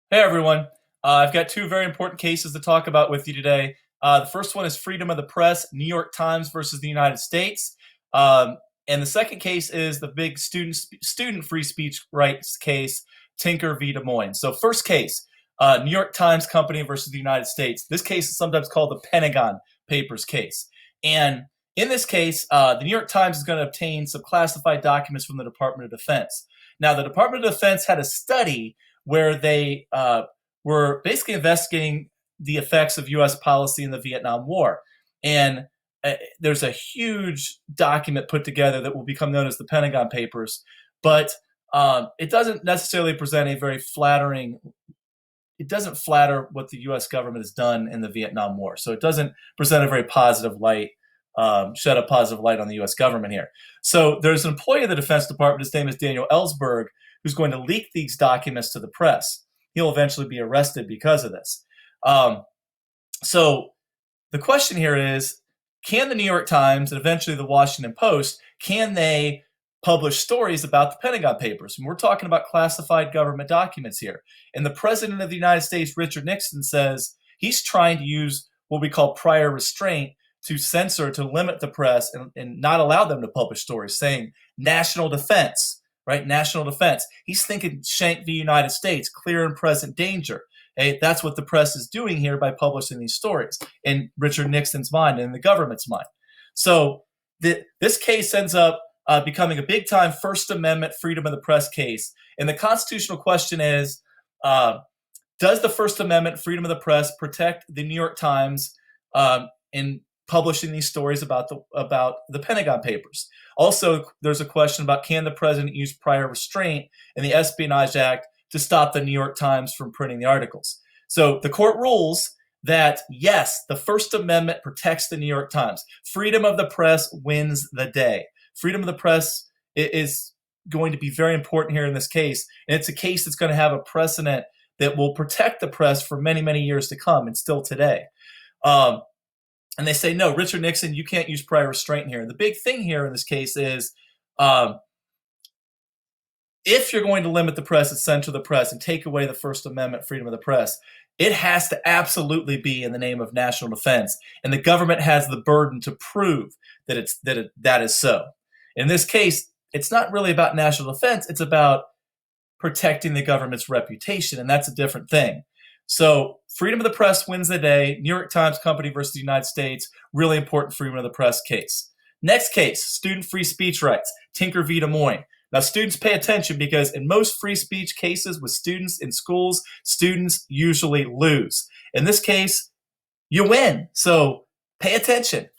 Hey everyone. I've got two very important cases to talk about with you today. The first one is freedom of the press, New York Times versus the United States. Um, and the second case is the big student free speech rights case, Tinker v. Des Moines. So first case, New York Times Company versus the United States. This case is sometimes called the Pentagon Papers case. And in this case, the New York Times is going to obtain some classified documents from the Department of Defense. Now, the Department of Defense had a study where they were basically investigating the effects of U.S. policy in the Vietnam War. And there's a huge document put together that will become known as the Pentagon Papers, but it doesn't necessarily present a very flattering. It doesn't flatter what the U.S. government has done in the Vietnam War. So it doesn't present a very positive light, shed a positive light on the U.S. government here. So there's an employee of the Defense Department. His name is Daniel Ellsberg, who's going to leak these documents to the press. He'll eventually be arrested because of this. So the question here is, can the New York Times and eventually the Washington Post, can they publish stories about the Pentagon Papers? And we're talking about classified government documents here. And the President of the United States, Richard Nixon, says he's trying to use what we call prior restraint to censor, to limit the press and not allow them to publish stories, saying national defense, right? National defense. He's thinking Shank v. United States, clear and present danger. Hey, that's what the press is doing here by publishing these stories in Richard Nixon's mind and in the government's mind. So this case ends up becoming a big-time First Amendment freedom of the press case. And the constitutional question is, does the First Amendment freedom of the press protect the New York Times in publishing these stories about the Pentagon Papers? Also, there's a question about, can the president use prior restraint in the Espionage Act to stop the New York Times from printing the articles? So the court rules that, yes, the First Amendment protects the New York Times. Freedom of the press wins the day. Freedom of the press is going to be very important here in this case. And it's a case that's going to have a precedent that will protect the press for many, many years to come, and still today. And they say, no, Richard Nixon, you can't use prior restraint here. And the big thing here in this case is, if you're going to limit the press and censor the press and take away the First Amendment freedom of the press, it has to absolutely be in the name of national defense. And the government has the burden to prove that that is so. In this case, it's not really about national defense. It's about protecting the government's reputation, and that's a different thing. So freedom of the press wins the day. New York Times Company versus the United States, really important freedom of the press case. Next case, student free speech rights, Tinker v. Des Moines. Now, students, pay attention, because in most free speech cases with students in schools, students usually lose. In this case, you win. So pay attention.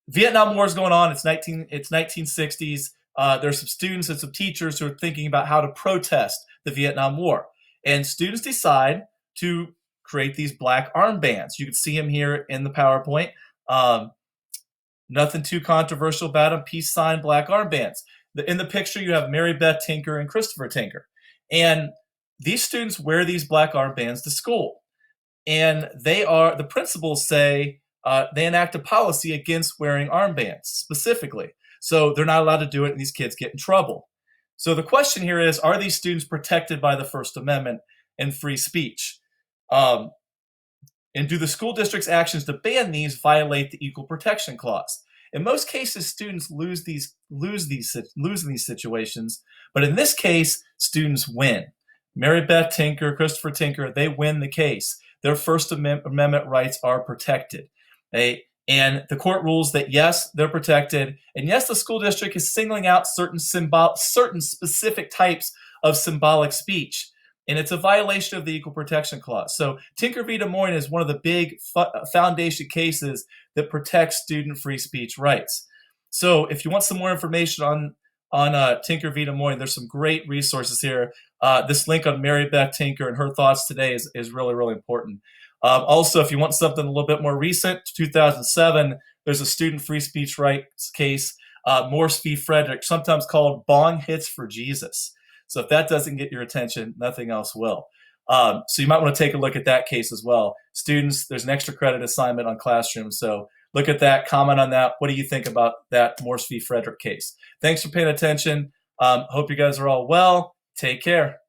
Vietnam War is going on. It's 1960s. There's some students and some teachers who are thinking about how to protest the Vietnam War. And students decide to create these black armbands. You can see them here in the PowerPoint. Nothing too controversial about them. Peace sign, black armbands. In the picture, you have Mary Beth Tinker and Christopher Tinker. And these students wear these black armbands to school. And the principals say they enact a policy against wearing armbands specifically. So they're not allowed to do it, and these kids get in trouble. So the question here is, are these students protected by the First Amendment and free speech? And do the school district's actions to ban these violate the Equal Protection Clause? In most cases, students lose in these situations, but in this case, students win. Mary Beth Tinker, Christopher Tinker, they win the case. Their First Amendment rights are protected. And the court rules that, yes, they're protected. And yes, the school district is singling out certain specific types of symbolic speech. And it's a violation of the Equal Protection Clause. So Tinker v. Des Moines is one of the big foundation cases that protects student free speech rights. So if you want some more information on Tinker v. Des Moines, there's some great resources here. This link on Mary Beth Tinker and her thoughts today is really, really important. Also, if you want something a little bit more recent, 2007, there's a student free speech rights case, Morse v. Frederick, sometimes called Bong Hits for Jesus. So if that doesn't get your attention, nothing else will. So you might want to take a look at that case as well. Students, there's an extra credit assignment on Classroom. So look at that, comment on that. What do you think about that Morse v. Frederick case? Thanks for paying attention. Hope you guys are all well. Take care.